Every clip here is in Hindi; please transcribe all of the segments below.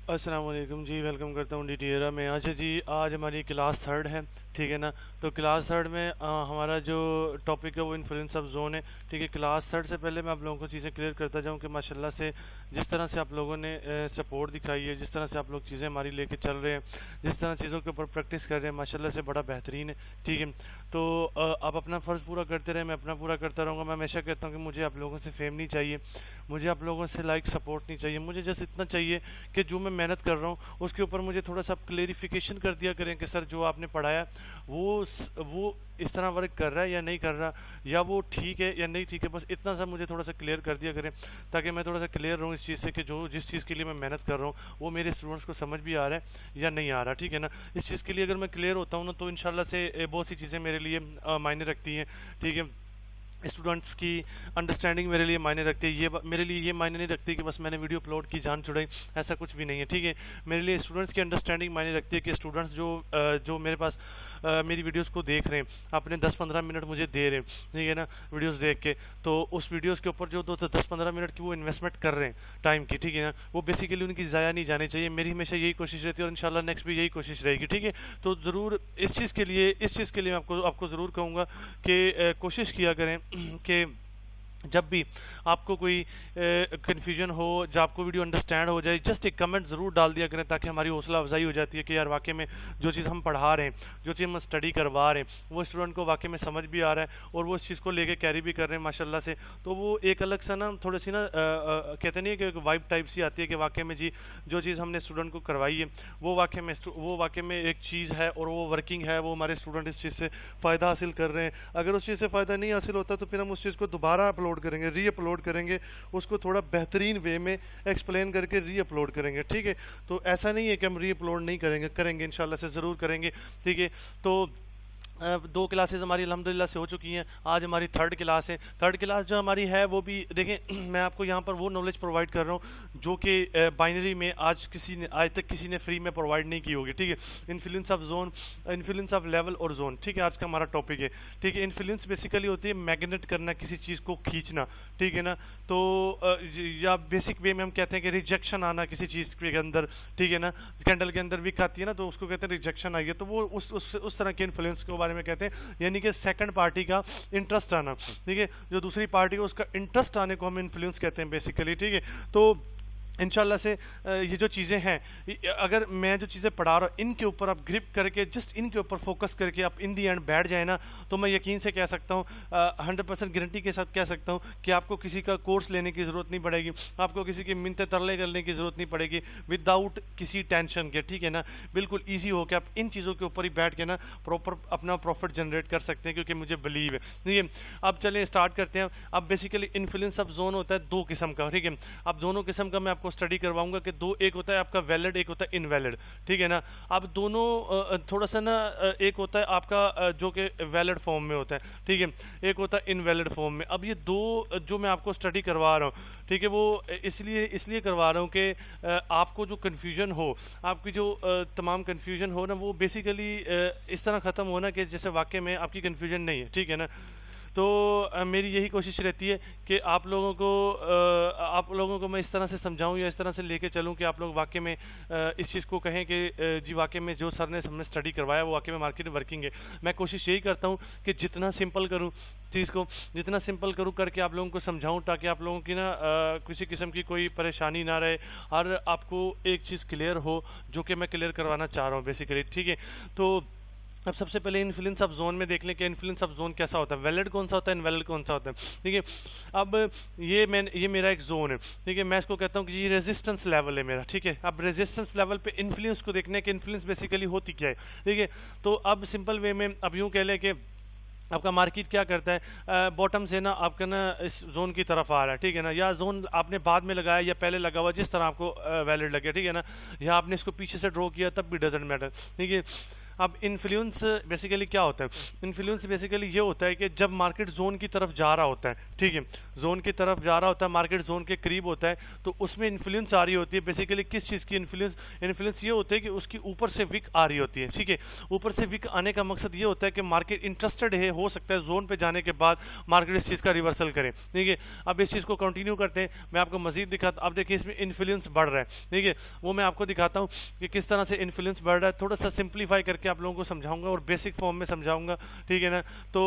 अस्सलाम वालेकुम जी, वेलकम करता हूँ डीटीएरा में। अच्छा जी, आज हमारी क्लास थर्ड है, ठीक है ना। तो क्लास थर्ड में हमारा जो टॉपिक है वो इन्फ्लुएंस ऑफ जोन है, ठीक है। क्लास थर्ड से पहले मैं आप लोगों को चीज़ें क्लियर करता जाऊँ कि माशाल्लाह से जिस तरह से आप लोगों ने सपोर्ट दिखाई है, जिस तरह से आप लोग चीज़ें हमारी लेके चल रहे हैं, जिस तरह चीज़ों के ऊपर प्रैक्टिस कर रहे हैं, माशाल्लाह से बड़ा बेहतरीन है, ठीक है। तो आप अपना फ़र्ज़ पूरा करते रहे, मैं अपना पूरा करता रहूँगा। मैं हमेशा कहता हूँ कि मुझे आप लोगों से फेम नहीं चाहिए, मुझे आप लोगों से लाइक सपोर्ट नहीं चाहिए, मुझे जस्ट इतना चाहिए कि जो मैं मेहनत कर रहा हूँ उसके ऊपर मुझे थोड़ा सा क्लेरिफिकेशन कर दिया करें कि सर जो आपने पढ़ाया वो इस तरह वर्क कर रहा है या नहीं कर रहा, या वो ठीक है या नहीं ठीक है। बस इतना सा मुझे थोड़ा सा क्लियर कर दिया करें ताकि मैं थोड़ा सा क्लियर रहूँ इस चीज़ से कि जो जिस चीज़ के लिए मैं मेहनत कर रहा हूँ वो मेरे स्टूडेंट्स को समझ भी आ रहा है या नहीं आ रहा, ठीक है ना। इस चीज़ के लिए अगर मैं क्लियर होता हूँ ना तो इंशाल्लाह से बहुत सी चीज़ें मेरे लिए मायने रखती हैं, ठीक है। स्टूडेंट्स की अंडरस्टैंडिंग मेरे लिए मायने रखती है, ये मेरे लिए ये मायने नहीं रखती कि बस मैंने वीडियो अपलोड की जान छुड़ाई, ऐसा कुछ भी नहीं है, ठीक है। मेरे लिए स्टूडेंट्स की अंडरस्टैंडिंग मायने रखती है कि स्टूडेंट्स जो मेरे पास मेरी वीडियोस को देख रहे हैं, अपने 10-15 मिनट मुझे दे रहे हैं, ठीक है ना, वीडियोस देख के, तो उस वीडियोस के ऊपर जो 10-15 मिनट की वो इन्वेस्टमेंट कर रहे हैं टाइम की, ठीक है ना, वो बेसिकली उनकी ज़ाया नहीं जानी चाहिए। मेरी हमेशा यही कोशिश रहती है और इंशाल्लाह नेक्स्ट भी यही कोशिश रहेगी, ठीक है। तो ज़रूर इस चीज़ के लिए मैं आपको ज़रूर कहूँगा कि कोशिश किया करें कि जब भी आपको कोई कन्फ्यूजन हो, जब आपको वीडियो अंडरस्टैंड हो जाए, जस्ट एक कमेंट ज़रूर डाल दिया करें ताकि हमारी हौसला अफजाई हो जाती है कि यार वाकई में जो चीज़ हम पढ़ा रहे हैं, जो चीज़ हम स्टडी करवा रहे हैं, वो स्टूडेंट को वाकई में समझ भी आ रहा है और वो इस चीज़ को लेके कैरी भी कर रहे हैं माशाल्लाह से। तो वो एक अलग सा ना थोड़ी सी ना कहते नहीं है कि एक वाइब टाइप सी आती है कि वाकई में जी जो चीज़ हमने स्टूडेंट को करवाई है वो वाकई में एक चीज़ है और वो वर्किंग है, वो हमारे स्टूडेंट इस चीज़ से फ़ायदा हासिल कर रहे हैं। अगर उस चीज़ से फ़ायदा नहीं हासिल होता तो फिर हम उस चीज़ को दोबारा अपलोड करेंगे, री अपलोड करेंगे, उसको थोड़ा बेहतरीन वे में एक्सप्लेन करके री अपलोड करेंगे, ठीक है। तो ऐसा नहीं है कि हम री अपलोड नहीं करेंगे इंशाल्लाह से ज़रूर करेंगे, ठीक है। तो 2 क्लासेस हमारी अल्हम्दुलिल्लाह से हो चुकी हैं, आज हमारी थर्ड क्लास है। थर्ड क्लास जो हमारी है वो भी देखें मैं आपको यहाँ पर वो नॉलेज प्रोवाइड कर रहा हूँ जो कि बाइनरी में आज तक किसी ने फ्री में प्रोवाइड नहीं की होगी, ठीक है। Influence of zone, influence of level और जोन, ठीक है, आज का हमारा टॉपिक है, ठीक है। इन्फ्लुएंस बेसिकली होती है मैग्नेट करना, किसी चीज़ को खींचना, ठीक है ना। तो या बेसिक वे में हम कहते हैं कि रिजेक्शन आना किसी चीज़ के अंदर, ठीक है ना। कैंडल के अंदर विक आती है ना तो उसको कहते हैं रिजेक्शन आई है, तो वो उस तरह के इन्फ्लुएंस के बारे में कहते हैं, यानी कि सेकंड पार्टी का इंटरेस्ट आना, ठीक है। जो दूसरी पार्टी है उसका इंटरेस्ट आने को हम इन्फ्लुएंस कहते हैं बेसिकली, ठीक है। तो इंशाल्लाह से ये जो चीज़ें हैं, अगर मैं जो चीज़ें पढ़ा रहा हूँ इनके ऊपर आप ग्रिप करके जस्ट इनके ऊपर फोकस करके आप इन दी एंड बैठ जाए ना, तो मैं यकीन से कह सकता हूँ 100% गारंटी के साथ कह सकता हूँ कि आपको किसी का कोर्स लेने की ज़रूरत नहीं पड़ेगी, आपको किसी की मिन्नतें तरले करने की ज़रूरत नहीं पड़ेगी, विदाउट किसी टेंशन के, ठीक है ना। बिल्कुल ईजी हो के आप इन चीज़ों के ऊपर ही बैठ के ना प्रॉपर अपना प्रॉफिट जनरेट कर सकते हैं, क्योंकि मुझे बिलीव है, ठीक है। अब चलिए स्टार्ट करते हैं। अब बेसिकली इन्फ्लुएंस ऑफ जोन होता है 2 किस्म का, ठीक है। अब दोनों किस्म का मैं आपको स्टडी करवाऊंगा कि एक होता है आपका वैलिड, एक होता है इनवैलिड, ठीक है ना। अब दोनों थोड़ा सा ना एक होता है आपका जो कि वैलिड फॉर्म में होता है, ठीक है, एक होता है इनवैलिड फॉर्म में। अब ये दो जो मैं आपको स्टडी करवा रहा हूँ, ठीक है, वो इसलिए करवा रहा हूँ कि आपको जो कन्फ्यूजन हो, आपकी जो तमाम कन्फ्यूजन हो ना, वो बेसिकली इस तरह ख़त्म होना कि जैसे वाकई में आपकी कन्फ्यूजन नहीं है, ठीक है ना। तो मेरी यही कोशिश रहती है कि आप लोगों को मैं इस तरह से समझाऊं या इस तरह से लेके चलूं कि आप लोग वाकई में इस चीज़ को कहें कि जी वाकई में जो सर ने हमने स्टडी करवाया वो वाकई में मार्केट में वर्किंग है। मैं कोशिश यही करता हूं कि जितना सिंपल करूं चीज़ को, जितना सिंपल करूं करके आप लोगों को समझाऊं ताकि आप लोगों की ना किसी किस्म की कोई परेशानी ना रहे और आपको एक चीज़ क्लियर हो जो कि मैं क्लियर करवाना चाह रहा हूँ बेसिकली, ठीक है। तो अब सबसे पहले इन्फ्लुएंस ऑफ जोन में देख लें कि इन्फ्लुएंस ऑफ जोन कैसा होता है, वैलिड कौन सा होता है, इनवैलिड कौन सा होता है, ठीक है। अब ये मेरा एक जोन है, ठीक है, मैं इसको कहता हूँ कि ये रेजिस्टेंस लेवल है मेरा, ठीक है। अब रेजिस्टेंस लेवल पे इन्फ्लुएंस को देखने कि इन्फ्लुएंस बेसिकली होती क्या है, ठीक है। तो अब सिंपल वे में अब यूँ कह लें कि आपका मार्केट क्या करता है, बॉटम से ना आपका ना इस जोन की तरफ आ रहा है, ठीक है ना, या जोन आपने बाद में लगाया या पहले लगा हुआ, जिस तरह आपको वैलिड लगे, ठीक है ना, या आपने इसको पीछे से ड्रॉ किया तब भी डजेंट मैटर, ठीक है। अब इन्फ्लुएंस बेसिकली क्या होता है? इन्फ्लुएंस बेसिकली ये होता है कि जब मार्केट जोन की तरफ जा रहा होता है, ठीक है, जोन की तरफ जा रहा होता है, मार्केट जोन के करीब होता है, तो उसमें इन्फ्लुएंस आ रही होती है। बेसिकली किस चीज़ की इन्फ्लुएंस? इन्फ्लुएंस ये होता है कि उसकी ऊपर से विक आ रही होती है, ठीक है। ऊपर से विक आने का मकसद ये होता है कि मार्केट इंटरेस्टेड है, हो सकता है जोन पे जाने के बाद मार्केट इस चीज़ का रिवर्सल करे, ठीक है। अब इस चीज़ को कंटिन्यू करते हैं, मैं आपको मजीद दिखाता। अब देखिए इसमें इन्फ्लुएंस बढ़ रहा है, ठीक है, वो मैं आपको दिखाता हूँ कि किस तरह से इन्फ्लुएंस बढ़ रहा है। थोड़ा सा सिंप्लीफाई करके आप लोगों को समझाऊंगा और बेसिक फॉर्म में समझाऊंगा, ठीक है ना। तो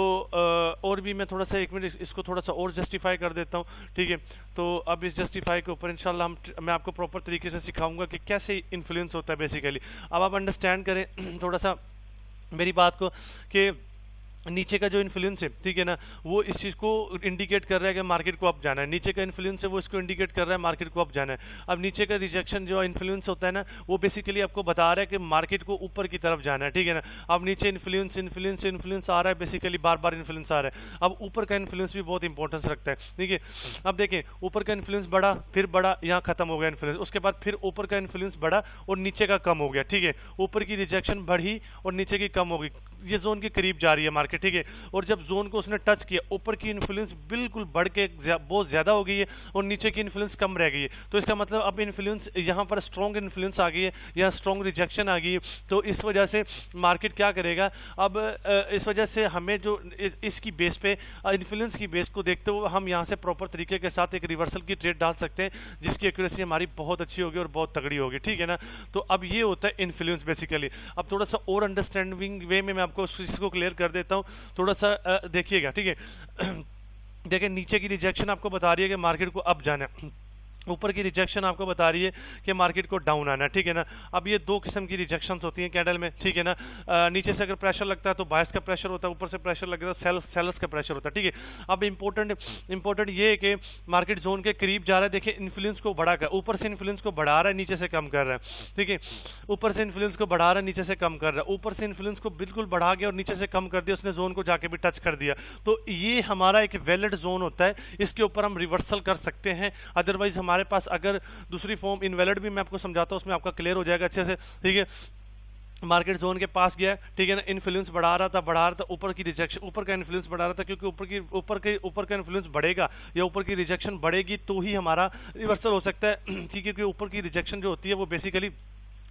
और भी मैं थोड़ा सा 1 मिनट इसको थोड़ा सा और जस्टिफाई कर देता हूँ, ठीक है। तो अब इस जस्टिफाई के ऊपर इंशाल्लाह मैं आपको प्रॉपर तरीके से सिखाऊंगा कि कैसे इन्फ्लुएंस होता है बेसिकली। अब आप अंडरस्टैंड करें थोड़ा सा मेरी बात को कि नीचे का जो इन्फ्लुएंस है, ठीक है ना, वो इस चीज़ को इंडिकेट कर रहा है कि मार्केट को अप जाना है। नीचे का इन्फ्लुएंस है वो इसको इंडिकेट कर रहा है मार्केट को अप जाना है। अब नीचे का रिजेक्शन जो इन्फ्लुएंस होता है ना, वो बेसिकली आपको बता रहा है कि मार्केट को ऊपर की तरफ जाना है, ठीक है ना। अब नीचे इन्फ्लुएंस इन्फ्लुएंस इन्फ्लुएंस आ रहा है, बेसिकली बार बार इन्फ्लुएंस आ रहा है। अब ऊपर का इन्फ्लुएंस भी बहुत इंपॉर्टेंस रखता है, ठीक है। अब देखें ऊपर का इन्फ्लुएंस बढ़ा, फिर बढ़ा, यहाँ खत्म हो गया इन्फ्लुएंस। उसके बाद फिर ऊपर का इन्फ्लुएंस बढ़ा और नीचे का कम हो गया, ठीक है। ऊपर की रिजेक्शन बढ़ी और नीचे की कम हो गई, ये जोन के करीब जा रही है मार्केट, ठीक है। और जब जोन को उसने टच किया, ऊपर की इन्फ्लुएंस बिल्कुल बढ़ के बहुत ज्यादा हो गई है और नीचे की इन्फ्लुएंस कम रह गई है। तो इसका मतलब अब इन्फ्लुएंस यहाँ पर स्ट्रॉन्ग इन्फ्लुएंस आ गई है, यहाँ स्ट्रॉन्ग रिजेक्शन आ गई है। तो इस वजह से मार्केट क्या करेगा? अब इस वजह से हमें जो इसकी बेस पे इन्फ्लुएंस की बेस को देखते हुए हम यहाँ से प्रॉपर तरीके के साथ एक रिवर्सल की ट्रेड डाल सकते हैं, जिसकी एक्यूरेसी हमारी बहुत अच्छी होगी और बहुत तगड़ी होगी, ठीक है ना। तो अब ये होता है इन्फ्लुएंस बेसिकली। अब थोड़ा सा और अंडरस्टैंडिंग वे में मैं आपको इसको क्लियर कर देता हूँ, थोड़ा सा देखिएगा, ठीक है। देखिए नीचे की रिजेक्शन आपको बता रही है कि मार्केट को अप जाना है, ऊपर की रिजेक्शन आपको बता रही है कि मार्केट को डाउन आना है, ठीक है ना। अब ये दो किस्म की रिजेक्शंस होती हैं कैंडल में, ठीक है ना। नीचे से अगर प्रेशर लगता है तो बायर्स का प्रेशर होता है, ऊपर से प्रेशर लगता है सेलर्स का प्रेशर होता है, ठीक है। अब इंपॉर्टेंट ये है कि मार्केट जोन के करीब जा रहा है। देखिए इन्फ्लुएंस को बढ़ा कर, ऊपर से इन्फ्लुएंस को बढ़ा रहा है, नीचे से कम कर रहा है, ठीक है। ऊपर से इन्फ्लुएंस को बढ़ा रहा है, नीचे से कम कर रहा है। ऊपर से इन्फ्लुएंस को बिल्कुल बढ़ा गया और नीचे से कम कर दिया, उसने जोन को जाके भी टच कर दिया। तो ये हमारा एक वैलिड जोन होता है, इसके ऊपर हम रिवर्सल कर सकते हैं। अदरवाइज हमारे पास अगर दूसरी फॉर्म इनवैलिड भी मैं आपको समझाता हूं, उसमें आपका क्लियर हो जाएगा अच्छे से, ठीक है। मार्केट जोन के पास गया, ठीक है ना, इन्फ्लुएंस बढ़ा रहा था, ऊपर की रिजेक्शन, ऊपर का इन्फ्लुएंस बढ़ा रहा था, क्योंकि ऊपर का इन्फ्लुएंस बढ़ेगा या ऊपर की रिजेक्शन बढ़ेगी तो ही हमारा रिवर्सल हो सकता है, ठीक है। क्योंकि ऊपर की रिजेक्शन जो होती है वो बेसिकली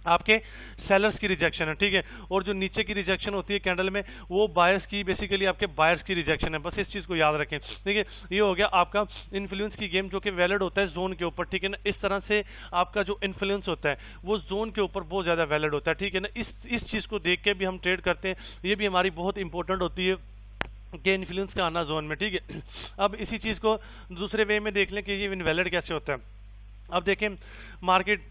आपके सेलर्स की रिजेक्शन है, ठीक है। और जो नीचे की रिजेक्शन होती है कैंडल में, वो बायर्स की, बेसिकली आपके बायर्स की रिजेक्शन है। बस इस चीज़ को याद रखें, ठीक है। ये हो गया आपका इन्फ्लुएंस की गेम, जो कि वैलिड होता है जोन के ऊपर, ठीक है ना। इस तरह से आपका जो इन्फ्लुएंस होता है वो जोन के ऊपर बहुत ज़्यादा वैलिड होता है, ठीक है ना। इस चीज़ को देख के भी हम ट्रेड करते हैं, ये भी हमारी बहुत इंपॉर्टेंट होती है कि इन्फ्लुएंस का आना जोन में, ठीक है। अब इसी चीज़ को दूसरे वे में देख लें कि ये इनवैलिड कैसे होता है। अब देखें मार्केट,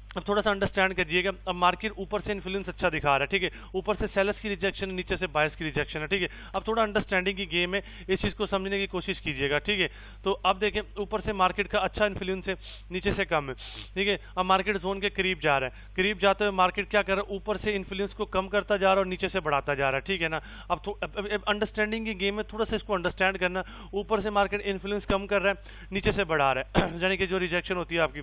अब थोड़ा सा अंडरस्टैंड करिएगा। अब मार्केट ऊपर से इन्फ्लुएंस अच्छा दिखा रहा है, ठीक है। ऊपर से सेलर्स की रिजेक्शन है, नीचे से बायर्स की रिजेक्शन है, ठीक है। अब थोड़ा अंडरस्टैंडिंग की गेम है, इस चीज़ को समझने की कोशिश कीजिएगा, ठीक है। तो अब देखें ऊपर से मार्केट का अच्छा इन्फ्लुएंस है, नीचे से कम है, ठीक है। अब मार्केट जोन के करीब जा रहा है, करीब जाते हुए मार्केट क्या कर रहा है? ऊपर से इन्फ्लुएंस को कम करता जा रहा है और नीचे से बढ़ाता जा रहा है, ठीक है ना। अब अंडरस्टैंडिंग की गेम है, थोड़ा सा इसको अंडरस्टैंड करना। ऊपर से मार्केट इन्फ्लुएंस कम कर रहा है, नीचे से बढ़ा रहा है, यानी कि जो रिजेक्शन होती है आपकी,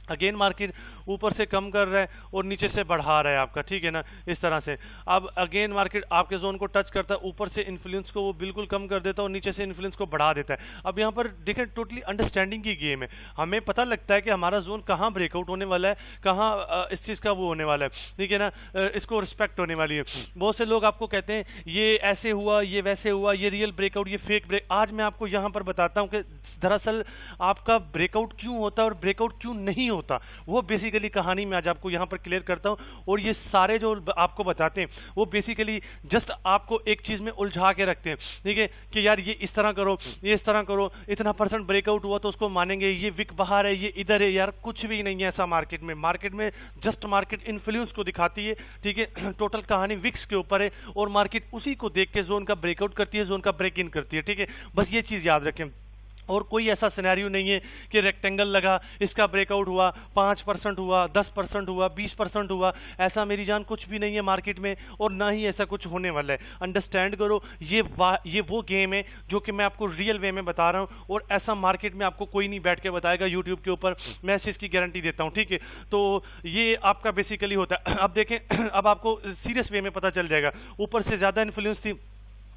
अगेन मार्केट ऊपर से कम कर रहा है और नीचे से बढ़ा रहा है आपका, ठीक है ना, इस तरह से। अब अगेन मार्केट आपके जोन को टच करता है, ऊपर से इन्फ्लुएंस को वो बिल्कुल कम कर देता है और नीचे से इन्फ्लुएंस को बढ़ा देता है। अब यहाँ पर देखें टोटली अंडरस्टैंडिंग की गेम है, हमें पता लगता है कि हमारा जोन कहाँ ब्रेकआउट होने वाला है, कहाँ इस चीज़ का वो होने वाला है, ठीक है ना, इसको रिस्पेक्ट होने वाली है। बहुत से लोग आपको कहते हैं ये ऐसे हुआ, ये वैसे हुआ, ये रियल ब्रेकआउट, ये फेक ब्रेक। आज मैं आपको यहाँ पर बताता हूँ कि दरअसल आपका ब्रेकआउट क्यों होता है और ब्रेकआउट क्यों नहीं होता, वो बेसिकली कहानी मैं आज आपको यहाँ पर क्लियर करता हूँ। और ये सारे जो आपको बताते हैं वो बेसिकली जस्ट आपको एक चीज़ में उलझा के रखते हैं, ठीक है, कि यार ये इस तरह करो, ये इस तरह करो, इतना % ब्रेकआउट हुआ तो उसको मानेंगे, ये विक बाहर है, ये इधर है। यार कुछ भी नहीं है ऐसा मार्केट में जस्ट मार्केट इन्फ्लुएंस को दिखाती है, ठीक है। टोटल कहानी विक्स के ऊपर है और मार्केट उसी को देख के जोन का ब्रेकआउट करती है, जोन का ब्रेक इन करती है, ठीक है। बस ये चीज़ याद रखें। और कोई ऐसा सिनेरियो नहीं है कि रेक्टेंगल लगा, इसका ब्रेकआउट हुआ, 5% हुआ, 10% हुआ, 20% हुआ, ऐसा मेरी जान कुछ भी नहीं है मार्केट में, और ना ही ऐसा कुछ होने वाला है। अंडरस्टैंड करो, ये वो गेम है जो कि मैं आपको रियल वे में बता रहा हूँ, और ऐसा मार्केट में आपको कोई नहीं बैठ के बताएगा यूट्यूब के ऊपर, मैं इस चीज़ की गारंटी देता हूँ, ठीक है। तो ये आपका बेसिकली होता है। अब देखें, अब आपको सीरियस वे में पता चल जाएगा, ऊपर से ज़्यादा इन्फ्लुएंस थी,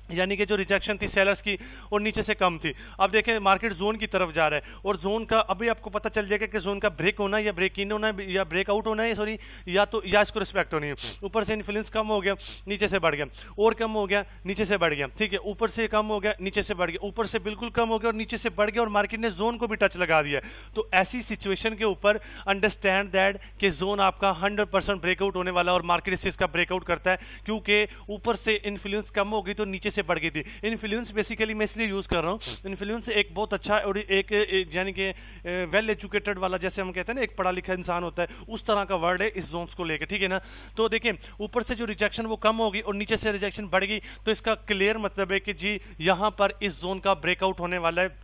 यानी कि जो रिजेक्शन थी सेलर्स की, और नीचे से कम थी। अब देखें मार्केट जोन की तरफ जा रहा है, और जोन का अभी आपको पता चल जाएगा कि जोन का ब्रेक होना है या ब्रेक इन होना है या ब्रेकआउट होना है, सॉरी, या इसको रिस्पेक्ट होनी है। ऊपर से इन्फ्लुएंस कम हो गया, नीचे से बढ़ गया, और कम हो गया, नीचे से बढ़ गया, ठीक है। ऊपर से कम हो गया, नीचे से बढ़ गया, ऊपर से बिल्कुल कम हो गया और नीचे से बढ़ गया, और मार्केट ने जोन को भी टच लगा दिया। तो ऐसी सिचुएशन के ऊपर अंडरस्टैंड दैट कि जोन आपका 100% ब्रेकआउट होने वाला, और मार्केट इस चीज़ का ब्रेकआउट करता है, क्योंकि ऊपर से इन्फ्लुएंस कम हो गई तो नीचे से बढ़ गई थी। इन्फ्लुएंस बेसिकली मैं इसलिए यूज़ कर रहा हूँ, इन्फ्लुएंस एक बहुत अच्छा और एक यानी कि वेल एजुकेटेड वाला, जैसे हम कहते हैं ना एक पढ़ा लिखा इंसान होता है, उस तरह का वर्ड है इस जोन्स को लेकर, ठीक है ना। तो देखें ऊपर से जो रिजेक्शन वो कम होगी और नीचे से रिजेक्शन बढ़ गई, तो इसका क्लियर मतलब है कि जी यहाँ पर इस जोन का ब्रेकआउट होने वाला है,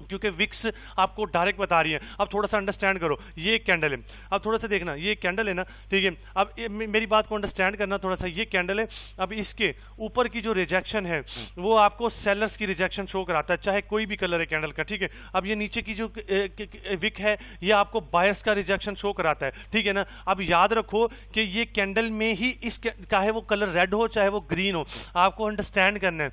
क्योंकि विक्स आपको डायरेक्ट बता रही है। अब थोड़ा सा अंडरस्टैंड करो, ये एक कैंडल है, अब थोड़ा सा देखना, ये कैंडल है ना, ठीक है। अब मेरी बात को अंडरस्टैंड करना थोड़ा सा, ये कैंडल है, अब इसके ऊपर की जो रिजेक्शन है वो आपको सेलर्स की रिजेक्शन शो कराता है, चाहे कोई भी कलर है कैंडल का, ठीक है। अब ये नीचे की जो विक है ये आपको बायर्स का रिजेक्शन शो कराता है, ठीक है ना। अब याद रखो कि ये कैंडल में ही इस चाहे वो कलर रेड हो चाहे वो ग्रीन हो, आपको अंडरस्टैंड करना है,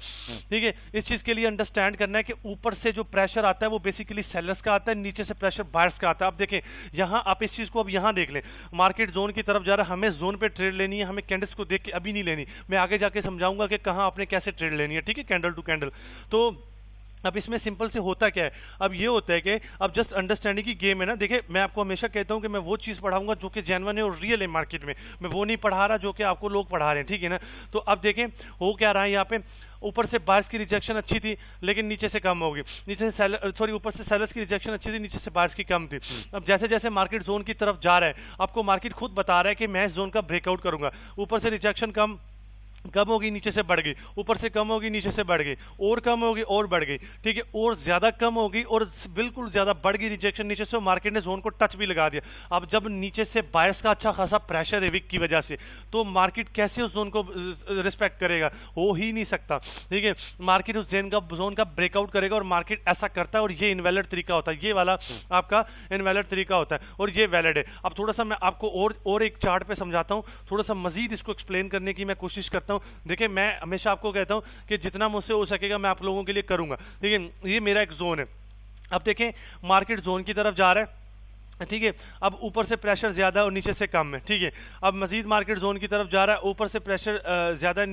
ठीक है। इस चीज़ के लिए अंडरस्टैंड करना है कि ऊपर से जो प्रेशर आता है वो बेसिकली सेलर्स का आता है, नीचे से प्रेशर बायर्स का आता है। अब देखें यहां, आप इस चीज को अब यहां देख लें, मार्केट जोन की तरफ जा रहा है, हमें जोन पे ट्रेड लेनी है, हमें कैंडल्स को देख के अभी नहीं लेनी, मैं आगे जाके समझाऊंगा कि कहां आपने कैसे ट्रेड लेनी है, ठीक है, कैंडल टू कैंडल। तो अब इसमें सिंपल से होता क्या है, अब ये होता है कि अब जस्ट अंडरस्टैंडिंग की गेम है ना। देखिए मैं आपको हमेशा कहता हूँ कि मैं वो चीज़ पढ़ाऊंगा जो कि जेन्युइन है और रियल है मार्केट में, मैं वो नहीं पढ़ा रहा जो कि आपको लोग पढ़ा रहे हैं, ठीक है ना। तो अब देखें हो क्या रहा है, यहाँ पे ऊपर से बायर्स की रिजेक्शन अच्छी थी लेकिन नीचे से कम होगी, नीचे से ऊपर से सेलर्स की रिजेक्शन अच्छी थी, नीचे से बायर्स की कम थी। अब जैसे जैसे मार्केट जोन की तरफ जा रहा है, आपको मार्केट खुद बता रहा है कि मैं इस जोन का ब्रेकआउट करूंगा, ऊपर से रिजेक्शन कम होगी, नीचे से बढ़ गई, ऊपर से कम होगी, नीचे से बढ़ गई, और कम होगी और बढ़ गई, ठीक है, और ज्यादा कम होगी और बिल्कुल ज्यादा बढ़ गई रिजेक्शन नीचे से, मार्केट ने जोन को टच भी लगा दिया। अब जब नीचे से बायर्स का अच्छा खासा प्रेशर है विक की वजह से, तो मार्केट कैसे उस जोन को रिस्पेक्ट करेगा, हो ही नहीं सकता, ठीक है। मार्केट उस जोन का ब्रेकआउट करेगा, और मार्केट ऐसा करता है, और ये इनवैलिड तरीका होता है, ये वाला आपका इनवैलिड तरीका होता है, और ये वैलिड है। अब थोड़ा सा मैं आपको और एक चार्ट पे समझाता हूँ, थोड़ा सा मजीद इसको एक्सप्लेन करने की मैं कोशिश करता हूँ। देखिए मैं हमेशा आपको कहता हूं कि जितना मुझसे हो सकेगा मैं आप लोगों के लिए करूंगा, ठीक है। ये मेरा एक जोन है, अब देखें मार्केट जोन की तरफ जा रहा है, ठीक है। अब ऊपर से प्रेशर ज्यादा है और नीचे से कम है, ठीक है। अब मजीद मार्केट जोन की तरफ जा रहा है, ऊपर से प्रेशर ज्यादा है,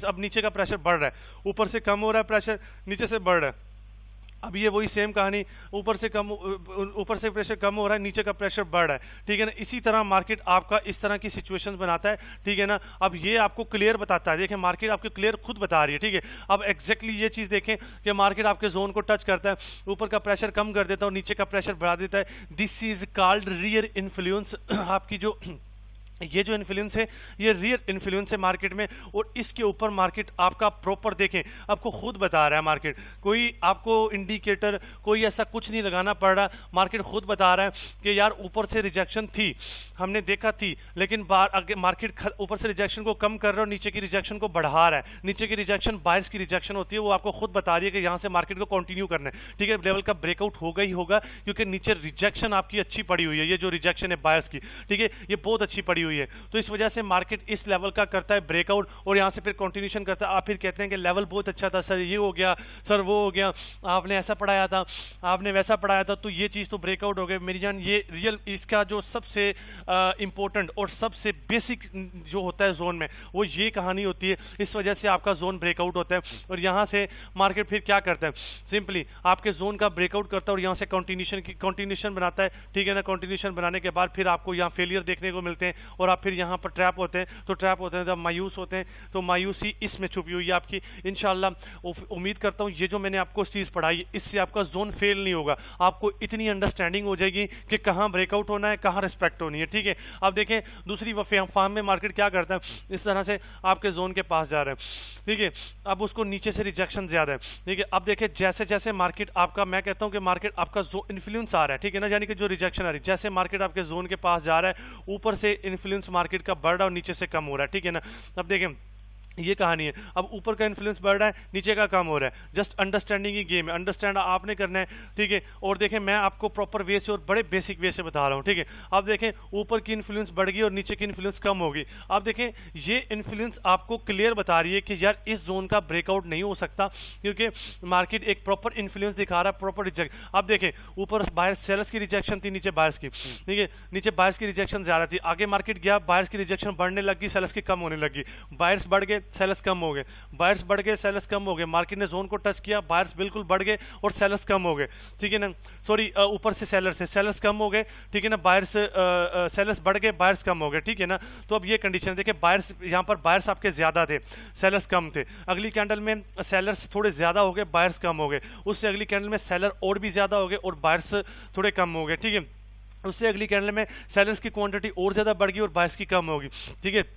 अब नीचे का प्रेशर बढ़ रहा है, ऊपर से कम हो रहा है प्रेशर, नीचे से बढ़ रहा है। अब ये वही सेम कहानी, ऊपर से प्रेशर कम हो रहा है, नीचे का प्रेशर बढ़ रहा है, ठीक है ना। इसी तरह मार्केट आपका इस तरह की सिचुएशंस बनाता है, ठीक है ना। अब ये आपको क्लियर बताता है, देखें मार्केट आपको क्लियर खुद बता रही है, ठीक है। अब एग्जैक्टली ये चीज़ देखें कि मार्केट आपके जोन को टच करता है, ऊपर का प्रेशर कम कर देता है और नीचे का प्रेशर बढ़ा देता है। This is called rear influence. आपकी जो ये जो इन्फ्लुएंस है ये रियल इन्फ्लुएंस है मार्केट में, और इसके ऊपर मार्केट आपका प्रॉपर देखें आपको खुद बता रहा है मार्केट, कोई आपको इंडिकेटर कोई ऐसा कुछ नहीं लगाना पड़ रहा, मार्केट खुद बता रहा है कि यार ऊपर से रिजेक्शन थी, हमने देखा थी, लेकिन मार्केट ऊपर से रिजेक्शन को कम कर रहा है और नीचे की रिजेक्शन को बढ़ा रहा है। नीचे की रिजेक्शन बायर्स की रिजेक्शन होती है, वो आपको खुद बता रही है कि यहाँ से मार्केट को कंटिन्यू करना है, ठीक है। लेवल का ब्रेकआउट होगा ही होगा, क्योंकि नीचे रिजेक्शन आपकी अच्छी पड़ी हुई है, ये जो रिजेक्शन है बायर्स की, ठीक है, ये बहुत अच्छी पड़ी हुई है। तो इस वजह से मार्केट इस लेवल का करता है ब्रेकआउट, और यहां से फिर कंटिन्यूशन करता है। आप फिर कहते हैं कि लेवल बहुत अच्छा था सर, ये हो गया सर, वो हो गया, आपने ऐसा पढ़ाया था, आपने वैसा पढ़ाया था, तो ये चीज़ तो ब्रेकआउट हो गई। मेरी जान ये रियल इसका जो सबसे इंपॉर्टेंट और सबसे बेसिक जो होता है जोन में, वो ये कहानी होती है, इस वजह से आपका जोन ब्रेकआउट होता है। और यहाँ से मार्केट फिर क्या करता है, सिंपली आपके जोन का ब्रेकआउट करता है और यहाँ से कंटिन्यूशन बनाता है, ठीक है ना। कंटिन्यूशन बनाने के बाद फिर आपको यहाँ फेलियर देखने को मिलते हैं, और आप फिर यहाँ पर ट्रैप होते हैं, तो ट्रैप होते हैं जब मायूस होते हैं, तो मायूसी इसमें छुपी हुई है आपकी। इंशाल्लाह उम्मीद करता हूँ ये जो मैंने आपको चीज़ पढ़ाई इससे आपका जोन फेल नहीं होगा, आपको इतनी अंडरस्टैंडिंग हो जाएगी कि कहाँ ब्रेकआउट होना है, कहाँ रिस्पेक्ट होनी है। ठीक है, अब देखें दूसरी फार्म में मार्केट क्या करता है, इस तरह से आपके जोन के पास जा रहा है। ठीक है, अब उसको नीचे से रिजेक्शन ज़्यादा है। ठीक है, अब देखें जैसे जैसे मार्केट आपका, मैं कहता हूँ कि मार्केट आपका जो इन्फ्लुएंस आ रहा है, ठीक है ना, यानी कि जो रिजेक्शन आ रही है, जैसे मार्केट आपके जोन के पास जा रहा है ऊपर से इन्फ्लुएंस मार्केट का बढ़ रहा है और नीचे से कम हो रहा है। ठीक है ना, अब देखें ये कहानी है। अब ऊपर का इन्फ्लुएंस बढ़ रहा है, नीचे का कम हो रहा है। जस्ट अंडरस्टैंडिंग ही गेम है, अंडरस्टैंड आपने करना है। ठीक है, और देखें मैं आपको प्रॉपर वे से और बड़े बेसिक वे से बता रहा हूँ। ठीक है, अब देखें ऊपर की इन्फ्लुएंस बढ़ गई और नीचे की इन्फ्लुएंस कम होगी। अब देखें ये इन्फ्लुएंस आपको क्लियर बता रही है कि यार इस जोन का ब्रेकआउट नहीं हो सकता, क्योंकि मार्केट एक प्रॉपर इन्फ्लुएंस दिखा रहा है, प्रॉपर रिजेक्ट। अब देखें ऊपर बायर्स सेलर्स की रिजेक्शन थी, नीचे बायर्स की। ठीक है, नीचे बायर्स की रिजेक्शन ज़्यादा थी, आगे मार्केट गया, बायर्स की रिजेक्शन बढ़ने लगी, सेलर्स की कम होने लगी। बायर्स बढ़ गए, सेलर्स कम हो गए, बायर्स बढ़ गए, सेलर्स कम हो गए। मार्केट ने जोन को टच किया, बायर्स बिल्कुल बढ़ गए और सेलर्स कम हो गए। ठीक है ना, सॉरी ऊपर से सेलर्स कम हो गए। ठीक है ना, बायर्स सेलर्स बढ़ गए, बायर्स कम हो गए। ठीक है ना, तो अब ये कंडीशन देखिए, बायर्स यहाँ पर बायर्स आपके ज़्यादा थे, सेलर्स कम थे। अगली कैंडल में सेलर्स थोड़े ज़्यादा हो गए, बायर्स कम हो गए। उससे अगली कैंडल में सेलर और भी ज़्यादा हो गए और बायर्स थोड़े कम हो गए। ठीक है, उससे अगली कैंडल में सेलर्स की क्वांटिटी और ज़्यादा बढ़ गई और बायर्स की कम होगी। ठीक है,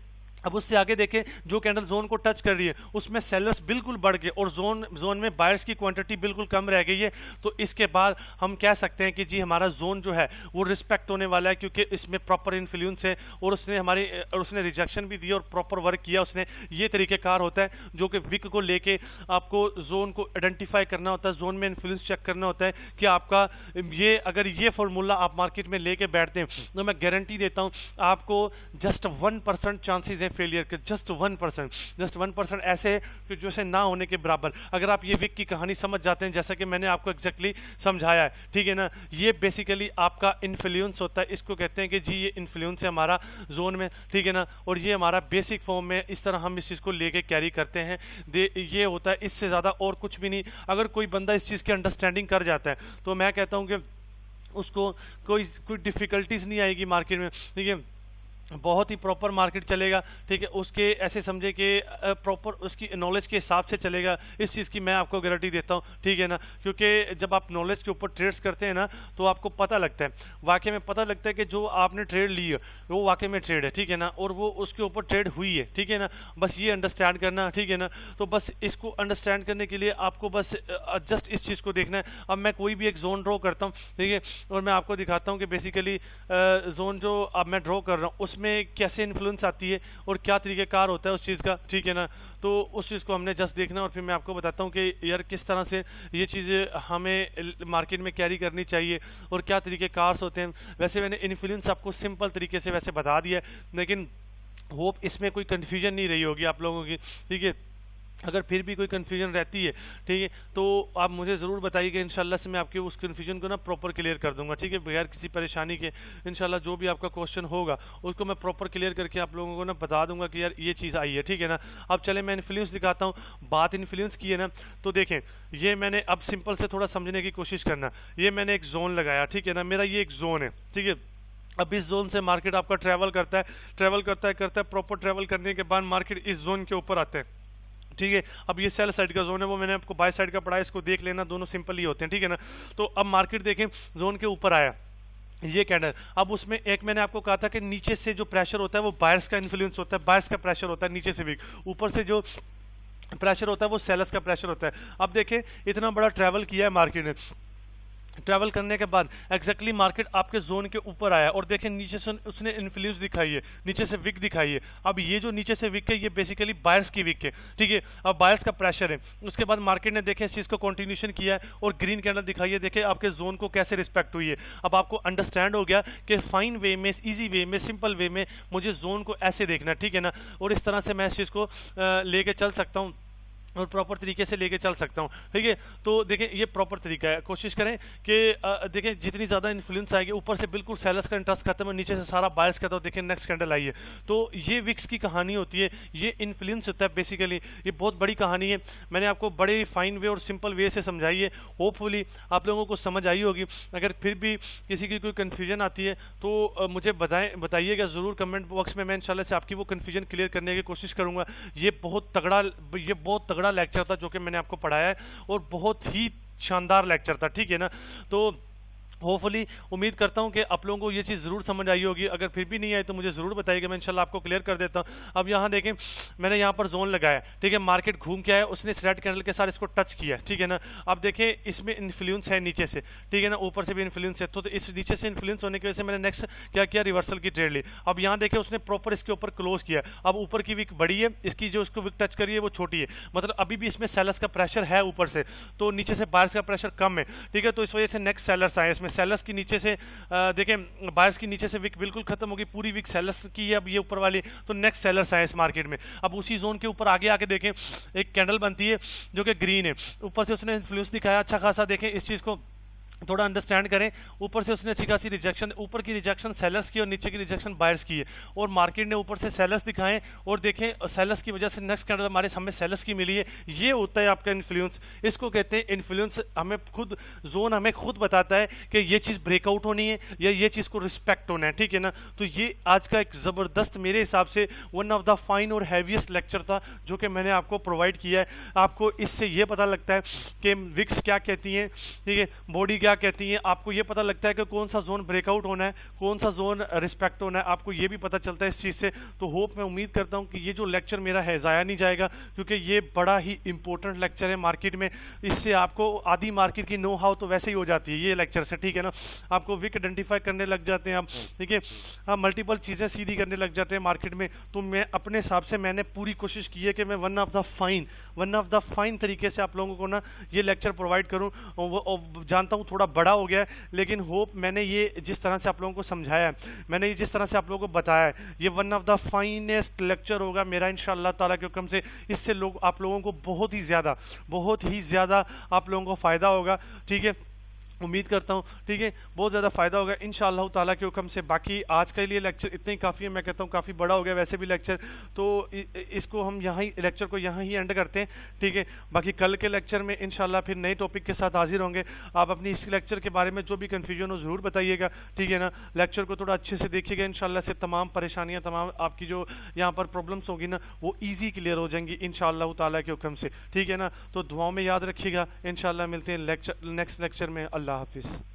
अब उससे आगे देखें जो कैंडल जोन को टच कर रही है उसमें सेलर्स बिल्कुल बढ़ गए और जोन में बायर्स की क्वांटिटी बिल्कुल कम रह गई है। तो इसके बाद हम कह सकते हैं कि जी हमारा जोन जो है वो रिस्पेक्ट होने वाला है, क्योंकि इसमें प्रॉपर इन्फ्लुएंस है और उसने रिजेक्शन भी दी और प्रॉपर वर्क किया उसने। ये तरीक़ेकार होता है जो कि विक को लेके आपको जोन को आइडेंटिफाई करना होता है, जोन में इन्फ्लुएंस चेक करना होता है कि आपका ये अगर ये फार्मूला आप मार्केट में लेके बैठते हैं तो मैं गारंटी देता हूँ आपको जस्ट 1% चांसेस हैं फेलियर के, जस्ट 1% ऐसे कि जैसे ना होने के बराबर। अगर आप ये विक की कहानी समझ जाते हैं जैसा कि मैंने आपको एग्जैक्टली समझाया है, ठीक है ना, ये बेसिकली आपका इन्फ्लुएंस होता है। इसको कहते हैं कि जी ये इन्फ्लुएंस है हमारा जोन में, ठीक है ना, और ये हमारा बेसिक फॉर्म में इस तरह हम इस चीज़ को लेके कैरी करते हैं। ये होता है, इससे ज़्यादा और कुछ भी नहीं। अगर कोई बंदा इस चीज़ की अंडरस्टैंडिंग कर जाता है तो मैं कहता हूँ कि उसको कोई डिफ़िकल्टीज नहीं आएगी मार्केट में। ठीक है, बहुत ही प्रॉपर मार्केट चलेगा। ठीक है, उसके ऐसे समझे कि प्रॉपर उसकी नॉलेज के हिसाब से चलेगा। इस चीज़ की मैं आपको गारंटी देता हूँ, ठीक है ना, क्योंकि जब आप नॉलेज के ऊपर ट्रेड्स करते हैं ना तो आपको पता लगता है, वाकई में पता लगता है कि जो आपने ट्रेड ली है वो वाकई में ट्रेड है, ठीक है ना, और वो उसके ऊपर ट्रेड हुई है, ठीक है ना। बस ये अंडरस्टैंड करना, ठीक है ना। तो बस इसको अंडरस्टैंड करने के लिए आपको बस जस्ट इस चीज़ को देखना है। अब मैं कोई भी एक जोन ड्रॉ करता हूँ, ठीक है, और मैं आपको दिखाता हूँ कि बेसिकली जोन जो अब मैं ड्रॉ कर रहा हूँ उसमें कैसे इन्फ्लुएंस आती है और क्या तरीक़ेकार होता है उस चीज़ का, ठीक है ना। तो उस चीज़ को हमने जस्ट देखना और फिर मैं आपको बताता हूँ कि यार किस तरह से ये चीज़ें हमें मार्केट में कैरी करनी चाहिए और क्या तरीक़ेकार होते हैं। वैसे मैंने इन्फ्लुएंस आपको सिंपल तरीके से वैसे बता दिया है, लेकिन होप इसमें कोई कन्फ्यूजन नहीं रही होगी आप लोगों की, ठीक है। अगर फिर भी कोई कन्फ्यूजन रहती है, ठीक है, तो आप मुझे ज़रूर बताइएगा। इंशाल्लाह से मैं आपके उस कन्फ्यूजन को ना प्रॉपर क्लियर कर दूंगा, ठीक है, बगैर किसी परेशानी के। इंशाल्लाह जो भी आपका क्वेश्चन होगा उसको मैं प्रॉपर क्लियर करके आप लोगों को ना बता दूंगा कि यार ये चीज़ आई है, ठीक है ना। अब चले मैं इन्फ्लुएंस दिखाता हूँ। बात इन्फ्लुएंस की है ना, तो देखें ये मैंने अब सिंपल से थोड़ा समझने की कोशिश करना। ये मैंने एक जोन लगाया, ठीक है ना, मेरा ये एक जोन है, ठीक है। अब इस जोन से मार्केट आपका ट्रैवल करता है प्रॉपर ट्रैवल करने के बाद मार्केट इस जोन के ऊपर आते हैं, ठीक है। अब ये सेल साइड का जोन है, वो मैंने आपको बाय साइड का पढ़ा है, इसको देख लेना, दोनों सिंपल ही होते हैं, ठीक है ना। तो अब मार्केट देखें जोन के ऊपर आया ये कैंडल। अब उसमें एक मैंने आपको कहा था कि नीचे से जो प्रेशर होता है वो बायर्स का इन्फ्लुएंस होता है, बायर्स का प्रेशर होता है नीचे से भी, ऊपर से जो प्रेशर होता है वो सेलर्स का प्रेशर होता है। अब देखें इतना बड़ा ट्रैवल किया है मार्केट ने, ट्रैवल करने के बाद एग्जैक्टली मार्केट आपके जोन के ऊपर आया और देखें नीचे से उसने इन्फ्लुएंस दिखाई है, नीचे से विक दिखाई है। अब ये जो नीचे से विक है ये बेसिकली बायर्स की विक है, ठीक है। अब बायर्स का प्रेशर है। उसके बाद मार्केट ने देखें इस चीज़ को कंटिन्यूशन किया है और ग्रीन कैंडल दिखाई है, देखें आपके जोन को कैसे रिस्पेक्ट हुई है। अब आपको अंडरस्टैंड हो गया कि फाइन वे में, ईजी वे में, सिंपल वे में मुझे जोन को ऐसे देखना, ठीक है ना, और इस तरह से मैं इस चीज़ को लेके चल सकता हूँ। और प्रॉपर तरीके से लेके चल सकता हूँ, ठीक है। तो देखें ये प्रॉपर तरीका है, कोशिश करें कि देखें जितनी ज़्यादा इन्फ्लुएंस आएगी, ऊपर से बिल्कुल सेलर्स का इंटरेस्ट खत्म है, नीचे से सारा बायर्स का, तो देखें नेक्स्ट कैंडल आई है। तो ये विक्स की कहानी होती है, ये इन्फ्लुएंस होता है बेसिकली, ये बहुत बड़ी कहानी है। मैंने आपको बड़े फाइन वे और सिंपल वे से समझाई है, होपफुली आप लोगों को समझ आई होगी। अगर फिर भी किसी की कोई कन्फ्यूजन आती है तो मुझे बताइएगा ज़रूर कमेंट बॉक्स में, मैं इंशाल्लाह से आपकी वो कन्फ्यूजन क्लियर करने की कोशिश करूँगा। ये बहुत तगड़ा लेक्चर था जो कि मैंने आपको पढ़ाया है, और बहुत ही शानदार लेक्चर था, ठीक है ना। तो होपफुली उम्मीद करता हूं कि आप लोगों को ये चीज़ ज़रूर समझ आई होगी। अगर फिर भी नहीं आई तो मुझे ज़रूर बताइएगा, मैं इंशाल्लाह आपको क्लियर कर देता हूं। अब यहाँ देखें, मैंने यहाँ पर जोन लगाया, ठीक है, मार्केट घूम के आया, उसने इस रेड कैंडल के साथ इसको टच किया, ठीक है ना। अब देखें इसमें इन्फ्लुएंस है नीचे से, ठीक है ना, ऊपर से भी इन्फ्लुएंस है, तो इस नीचे से इन्फ्लुएंस होने की वजह से मैंने नेक्स्ट क्या किया, रिवर्सल की ट्रेड ली। अब यहाँ देखें उसने प्रॉपर इसके ऊपर क्लोज किया, अब ऊपर की विक बड़ी है, इसकी जो इसको विक टच करी है वो छोटी है, मतलब अभी भी इसमें सेलर्स का प्रेशर है ऊपर से, तो नीचे से बायर्स का प्रेशर कम है, ठीक है। तो इस वजह से नेक्स्ट सेलर्स आए, इसमें सेलर्स की नीचे से देखें बायर्स की नीचे से विक बिल्कुल खत्म होगी, पूरी विक सेलर्स की है अब ये ऊपर वाली, तो नेक्स्ट सेलर्स आए इस मार्केट में। अब उसी जोन के ऊपर आगे आके देखें एक कैंडल बनती है जो कि ग्रीन है, ऊपर से उसने इन्फ्लुएंस दिखाया अच्छा खासा। देखें इस चीज़ को थोड़ा अंडरस्टैंड करें, ऊपर से उसने अच्छी खासी रिजेक्शन, ऊपर की रिजेक्शन सेलर्स की और नीचे की रिजेक्शन बायर्स की है, और मार्केट ने ऊपर से सेलर्स दिखाएं, और देखें सेलर्स की वजह से नेक्स्ट कैंडल हमारे हमें सेलर्स की मिली है। ये होता है आपका इन्फ्लुएंस, इसको कहते हैं इन्फ्लुएंस। हमें खुद जोन हमें खुद बताता है कि ये चीज़ ब्रेकआउट होनी है या ये चीज़ को रिस्पेक्ट होना है, ठीक है ना। तो ये आज का एक ज़बरदस्त मेरे हिसाब से वन ऑफ द फाइन और हैवीएस्ट लेक्चर था जो कि मैंने आपको प्रोवाइड किया है। आपको इससे ये पता लगता है कि विक्स क्या कहती हैं, ठीक है, बॉडी क्या कहती है, आपको ये पता लगता है कि कौन सा जोन ब्रेकआउट होना है, कौन सा जोन रिस्पेक्ट होना है, आपको ये भी पता चलता है इस चीज़ से। तो होप मैं उम्मीद करता हूँ कि ये जो लेक्चर मेरा है ज़ाया नहीं जाएगा, क्योंकि ये बड़ा ही इंपॉर्टेंट लेक्चर है मार्केट में। इससे आपको आधी मार्केट की नो हाउ तो वैसे ही हो जाती है ये लेक्चर से, ठीक है ना। आपको विक आइडेंटिफाई करने लग जाते हैं आप, ठीक है, आप मल्टीपल चीज़ें सीधी करने लग जाते हैं मार्केट में। तो मैं अपने हिसाब से मैंने पूरी कोशिश की है कि मैं वन ऑफ द फाइन तरीके से आप लोगों को ना ये लेक्चर प्रोवाइड करूँ। जानता हूँ थोड़ा बड़ा हो गया है, लेकिन होप मैंने ये जिस तरह से आप लोगों को समझाया है, मैंने ये जिस तरह से आप लोगों को बताया है, ये one of the finest lecture होगा मेरा इंशाअल्लाह ताला के हुक्म से। इससे आप लोगों को बहुत ही ज़्यादा आप लोगों को फ़ायदा होगा, ठीक है, उम्मीद करता हूँ, ठीक है, बहुत ज़्यादा फ़ायदा होगा इंशाअल्लाह ताला के हुक्म से। बाकी आज के लिए लेक्चर इतना ही काफ़ी है, मैं कहता हूँ काफ़ी बड़ा हो गया वैसे भी लेक्चर, तो इसको हम लेक्चर को यहाँ ही एंड करते हैं, ठीक है। बाकी कल के लेक्चर में इंशाअल्लाह फिर नए टॉपिक के साथ हाजिर होंगे। आप अपनी इस लेक्चर के बारे में जो भी कन्फ्यूजन हो ज़रूर बताइएगा, ठीक है ना। लेक्चर को थोड़ा अच्छे से देखिएगा, इंशाअल्लाह से तमाम परेशानियाँ, तमाम आपकी जो यहाँ पर प्रॉब्लम्स होगी ना वो ईजी क्लियर हो जाएंगी इंशाअल्लाह ताला के हुक्म से, ठीक है ना। तो दुआओं में याद रखिएगा, इंशाअल्लाह मिलते हैं नेक्स्ट लेक्चर में। अल्लाह हाफिज़।